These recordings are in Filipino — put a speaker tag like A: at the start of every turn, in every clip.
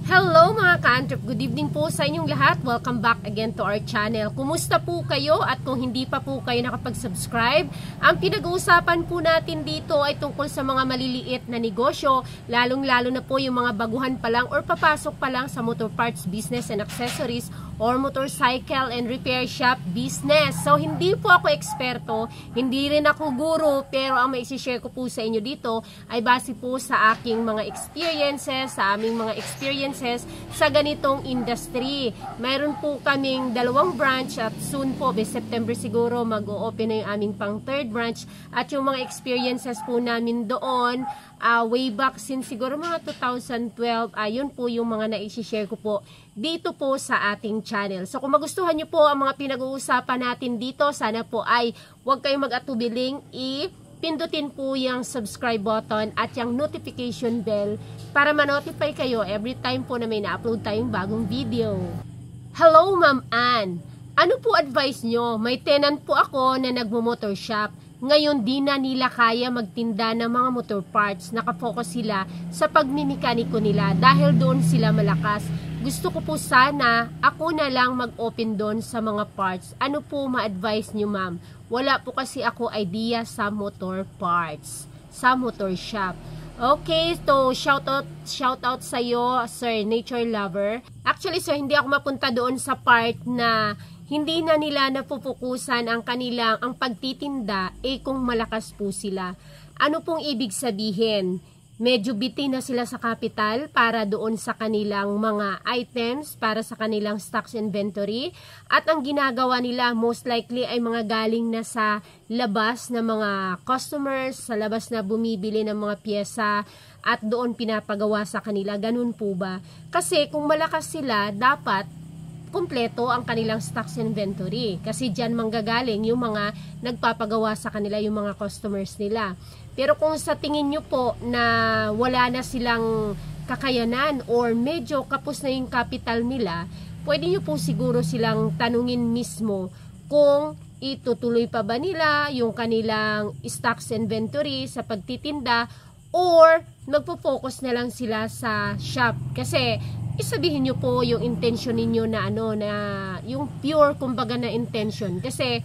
A: Hello mga ka-antrep, good evening po sa inyong lahat. Welcome back again to our channel. Kumusta po kayo? At kung hindi pa po kayo nakapag-subscribe, ang pinag-uusapan po natin dito ay tungkol sa mga maliliit na negosyo, lalong-lalo na po yung mga baguhan pa lang or papasok pa lang sa motor parts business and accessories or motorcycle and repair shop business. So hindi po ako eksperto, hindi rin ako guru, pero ang mai-share ko po sa inyo dito ay base po sa aking mga experiences, sa aming mga experiences sa ganitong industry. Mayroon po kaming 2 branch at soon po, by September siguro, mag-o-open na yung aming pang 3rd branch at yung mga experiences po namin doon, way back since siguro mga 2012, ayun po yung mga na-share ko po dito po sa ating channel. So kung magustuhan nyo po ang mga pinag-uusapan natin dito, sana po ay huwag kayong mag-atubiling pindutin po yung subscribe button at yung notification bell para ma-notify kayo every time po na may na-upload tayong bagong video. Hello Ma'am Ann! Ano po advice nyo? May tenant po ako na nagmo-motor shop. Ngayon di na nila kaya magtinda ng mga motor parts. Nakafocus sila sa pagmimikaniko nila dahil doon sila malakas. Gusto ko po sana ako na lang mag-open doon sa mga parts. Ano po ma-advise nyo ma'am? Wala po kasi ako idea sa motor parts, sa motor shop. Okay, so shout out sa iyo, Sir Nature Lover. Actually, sir, hindi ako mapunta doon sa part na hindi na nila napupukusan ang pagtitinda kung malakas po sila. Ano pong ibig sabihin? Medyo bitin na sila sa capital para doon sa kanilang mga items, para sa kanilang stocks inventory. At ang ginagawa nila most likely ay mga galing na sa labas na mga customers, sa labas na bumibili ng mga pyesa at doon pinapagawa sa kanila. Ganun po ba? Kasi kung malakas sila, dapat kumpleto ang kanilang stocks inventory. Kasi dyan manggagaling yung mga nagpapagawa sa kanila, yung mga customers nila. Pero kung sa tingin nyo po na wala na silang kakayanan or medyo kapos na yung capital nila, pwede nyo po siguro silang tanungin mismo kung itutuloy pa ba nila yung kanilang stocks inventory sa pagtitinda or magpo-focus na lang sila sa shop. Kasi isabihin nyo po yung intention ninyo na na yung pure kumbaga na intention. Kasi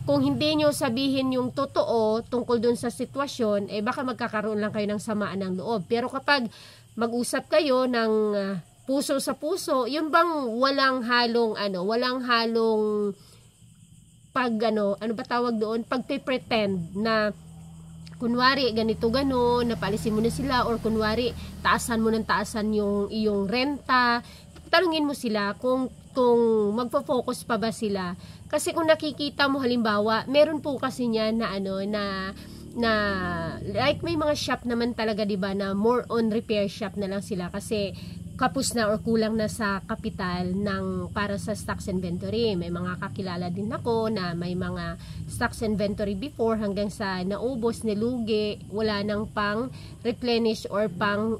A: kung hindi nyo sabihin yung totoo tungkol dun sa sitwasyon, baka magkakaroon lang kayo ng samaan ng loob. Pero kapag mag-usap kayo ng puso sa puso, yun bang walang halong pagpe-pretend na kunwari ganito gano, napalisin mo na sila or kunwari taasan mo ng taasan yung iyong renta. Tanungin mo sila kung magfo-focus pa ba sila. Kasi kung nakikita mo halimbawa, meron po kasi niya na like may mga shop naman talaga 'di ba na more on repair shop na lang sila kasi kapos na or kulang na sa kapital para sa stocks inventory. May mga kakilala din ako na may mga stocks inventory before hanggang sa naubos, nilugi, wala nang pang replenish or pang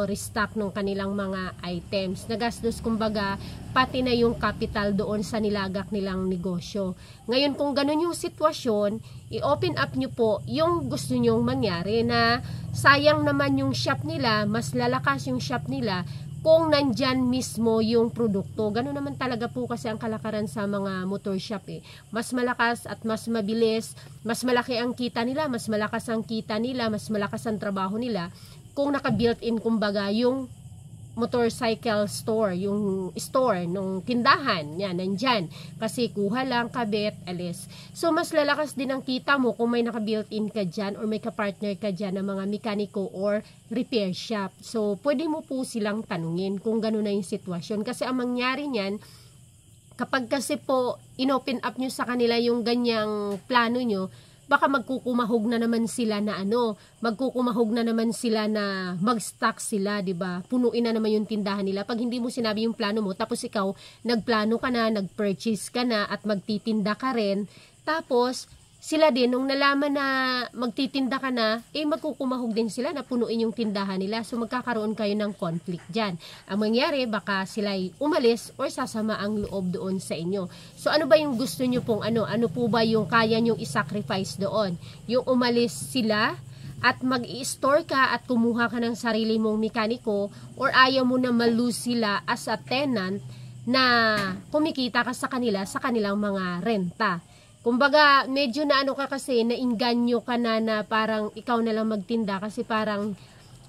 A: restock ng kanilang mga items. Nagastos kumbaga pati na yung capital doon sa nilagak nilang negosyo. Ngayon kung ganun yung sitwasyon, i-open up nyo po yung gusto nyong mangyari na sayang naman yung shop nila, mas lalakas yung shop nila kung nandyan mismo yung produkto. Ganun naman talaga po kasi ang kalakaran sa mga motor shop Mas malakas at mas mabilis, mas malaki ang kita nila, mas malakas ang kita nila, mas malakas ang trabaho nila kung naka-built-in kumbaga yung motorcycle store, yung store, nung tindahan, yan, nandyan. Kasi kuha lang, kabit, alis. So, mas lalakas din ang kita mo kung may naka-built-in ka dyan or may ka-partner ka dyan ng mga mekaniko or repair shop. So, pwede mo po silang tanungin kung gano'n na yung sitwasyon. Kasi ang mangyari niyan, kapag kasi po inopen up nyo sa kanila yung ganyang plano nyo, baka magkukumahog na naman sila na mag-stock sila, 'di ba? Punuin na naman yung tindahan nila. Pag hindi mo sinabi yung plano mo, tapos ikaw nagplano ka na, nag-purchase ka na at magtitinda ka rin, tapos sila din, nung nalaman na magtitinda ka na, magkukumahog din sila na punuin yung tindahan nila. So, magkakaroon kayo ng conflict dyan. Ang mangyari, baka sila'y umalis or sasama ang loob doon sa inyo. So, ano ba yung gusto nyo pong ano po ba yung kaya nyong isacrifice doon? Yung umalis sila at mag-i-store ka at kumuha ka ng sarili mong mekaniko, or ayaw mo na malose sila as a tenant na kumikita ka sa kanila sa kanilang mga renta. Kumbaga, medyo na ano ka kasi, nainganyo ka na parang ikaw na lang magtinda kasi parang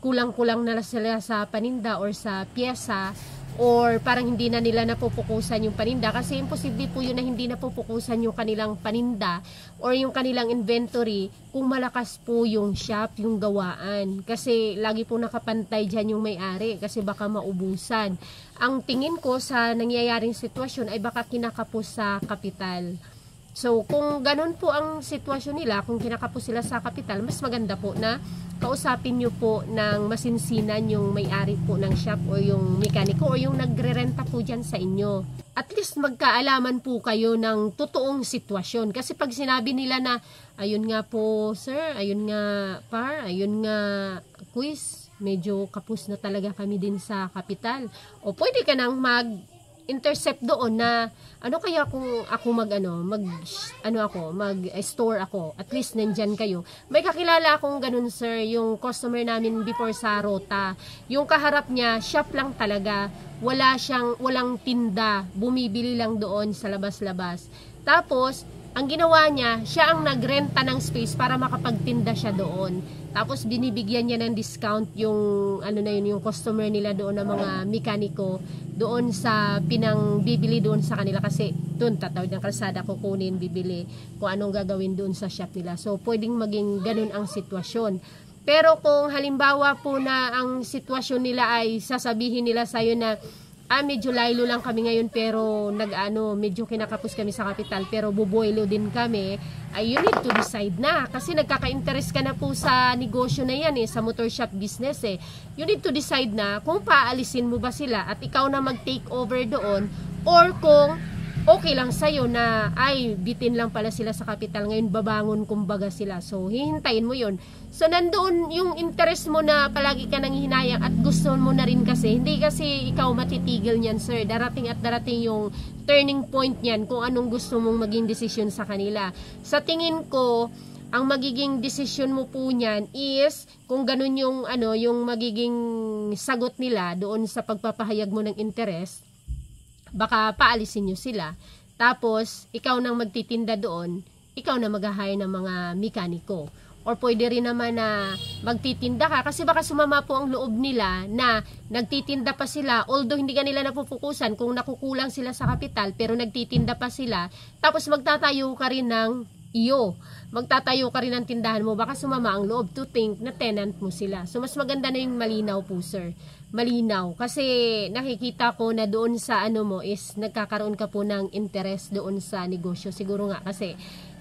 A: kulang-kulang na sila sa paninda or sa pyesa, or parang hindi na nila napupukusan yung paninda kasi imposible po yun na hindi napupukusan yung kanilang paninda or yung kanilang inventory kung malakas po yung shop, yung gawaan. Kasi lagi po nakapantay dyan yung may-ari kasi baka maubusan. Ang tingin ko sa nangyayaring sitwasyon ay baka kinakapos sa kapital. So, kung ganun po ang sitwasyon nila, kung kinakapos sila sa kapital, mas maganda po na kausapin nyo po ng masinsinan yung may-ari po ng shop o yung mekaniko o yung nagre-renta po dyan sa inyo. At least magkaalaman po kayo ng totoong sitwasyon. Kasi pag sinabi nila na, ayun nga po sir, ayun nga par, ayun nga quiz, medyo kapos na talaga kami din sa kapital. O pwede ka nang intercept doon na ano kaya kung ako mag-store ako, at least nandyan kayo. May kakilala akong ganun sir, yung customer namin before sa Rota, yung kaharap niya shop lang talaga, walang tinda, bumibili lang doon sa labas-labas. Tapos ang ginawa niya, siya ang nagrenta ng space para makapagtinda siya doon. Tapos binibigyan niya ng discount yung yung customer nila doon ng mga mekaniko doon sa bibili doon sa kanila kasi doon tatawid ng kalsada, kukunin, bibili kung anong gagawin doon sa shop nila. So pwedeng maging ganun ang sitwasyon. Pero kung halimbawa po na ang sitwasyon nila ay sasabihin nila sa'yo na medyo laylo lang kami ngayon pero medyo kinakapos kami sa kapital pero buboylo din kami, ay you need to decide na. Kasi nagkaka-interest ka na po sa negosyo na yan sa motor shop business You need to decide na kung paalisin mo ba sila at ikaw na mag-take over doon, or kung okay lang sa'yo na bitin lang pala sila sa kapital ngayon, babangon kumbaga sila. So hihintayin mo yon. So nandoon yung interest mo na palagi ka nang hinayang at gusto mo na rin kasi. Hindi kasi ikaw matitigil niyan sir. Darating at darating yung turning point niyan kung anong gusto mong maging desisyon sa kanila. Sa tingin ko, ang magiging desisyon mo po niyan is kung ganun yung yung magiging sagot nila doon sa pagpapahayag mo ng interest, baka paalisin nyo sila. Tapos, ikaw nang magtitinda doon, ikaw na mag-hire ng mga mekaniko. Or pwede rin naman na magtitinda ka kasi baka sumama po ang loob nila na nagtitinda pa sila, although hindi ka nila napupukusan kung nakukulang sila sa kapital, pero nagtitinda pa sila. Tapos magtatayo ka rin ng magtatayo ka rin ng tindahan mo, baka sumama ang loob to think na tenant mo sila. So mas maganda na yung malinaw po sir. Malinaw. Kasi nakikita ko na doon sa mo is nagkakaroon ka po ng interest doon sa negosyo. Siguro nga kasi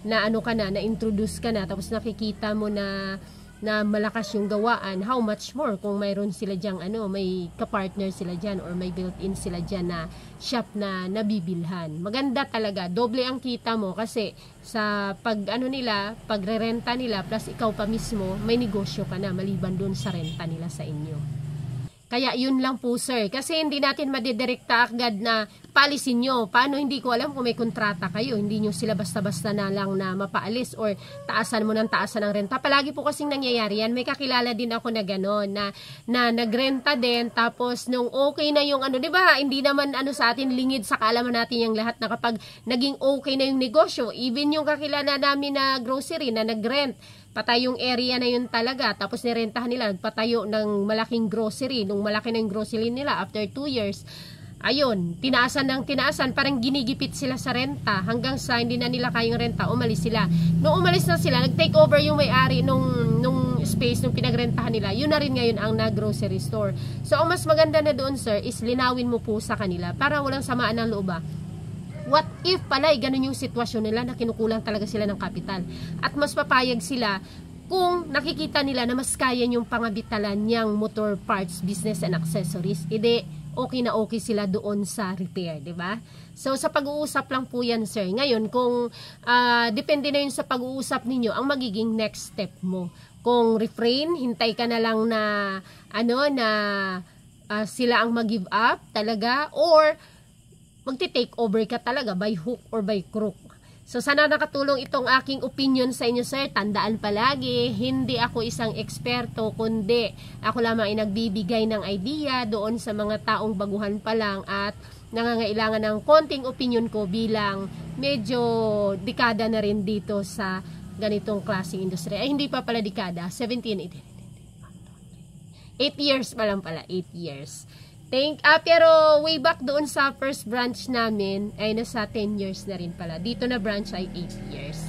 A: na-introduce ka na, tapos nakikita mo na malakas yung gawaan. How much more kung mayroon sila dyang may kapartner sila dyan or may built-in sila dyan na shop na nabibilhan. Maganda talaga. Doble ang kita mo kasi sa pagre-renta nila plus ikaw pa mismo, may negosyo ka na maliban doon sa renta nila sa inyo. Kaya yun lang po sir. Kasi hindi natin madidirekta agad na paalisin nyo. Paano hindi ko alam kung may kontrata kayo. Hindi nyo sila basta-basta na lang na mapaalis or taasan mo ng taasan ng renta. Palagi po kasing nangyayari yan. May kakilala din ako na gano'n na nagrenta din. Tapos nung okay na yung di ba? Hindi naman sa atin lingid sa kaalaman natin yung lahat na kapag naging okay na yung negosyo. Even yung kakilala namin na grocery na nagrent. Patay yung area na yun talaga. Tapos nirentahan nila, patayo ng malaking grocery. Nung malaki na yung grocery nila, after 2 years, ayun, tinaasan ng tinaasan. Parang ginigipit sila sa renta. Hanggang sa hindi na nila kayang renta, umalis sila. Nung umalis na sila, nag-take over yung may-ari nung space, nung pinagrentahan nila. Yun na rin ngayon ang na-grocery store. So, ang mas maganda na doon, sir, is linawin mo po sa kanila para walang samaan ng loob. What if pala ganun yung sitwasyon nila na kinukulang talaga sila ng kapital at mas papayag sila kung nakikita nila na mas kaya yung pangabitalan niyang motor parts, business and accessories, okay na okay sila doon sa repair, di ba? So sa pag-uusap lang po yan sir. Ngayon kung depende na yun sa pag-uusap ninyo ang magiging next step mo. Kung refrain, hintay ka na lang na sila ang mag-give up talaga, or magti-take over ka talaga by hook or by crook. So, sana nakatulong itong aking opinion sa inyo, sir. Tandaan palagi, hindi ako isang eksperto, kundi ako lamang ay nagbibigay ng idea doon sa mga taong baguhan pa lang at nangangailangan ng konting opinion ko bilang medyo dekada na rin dito sa ganitong klaseng industry. Ay, hindi pa pala dekada. 17, 8 years pa lang pala. 8 years. Pero way back doon sa first branch namin ay nasa 10 years na rin pala. Dito na branch ay 8 years.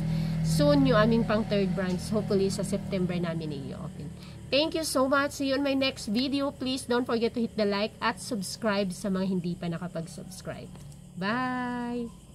A: Soon yung aming pang third branch. Hopefully sa September namin i-open. Thank you so much. See you on my next video. Please don't forget to hit the like at subscribe sa mga hindi pa nakapag-subscribe. Bye!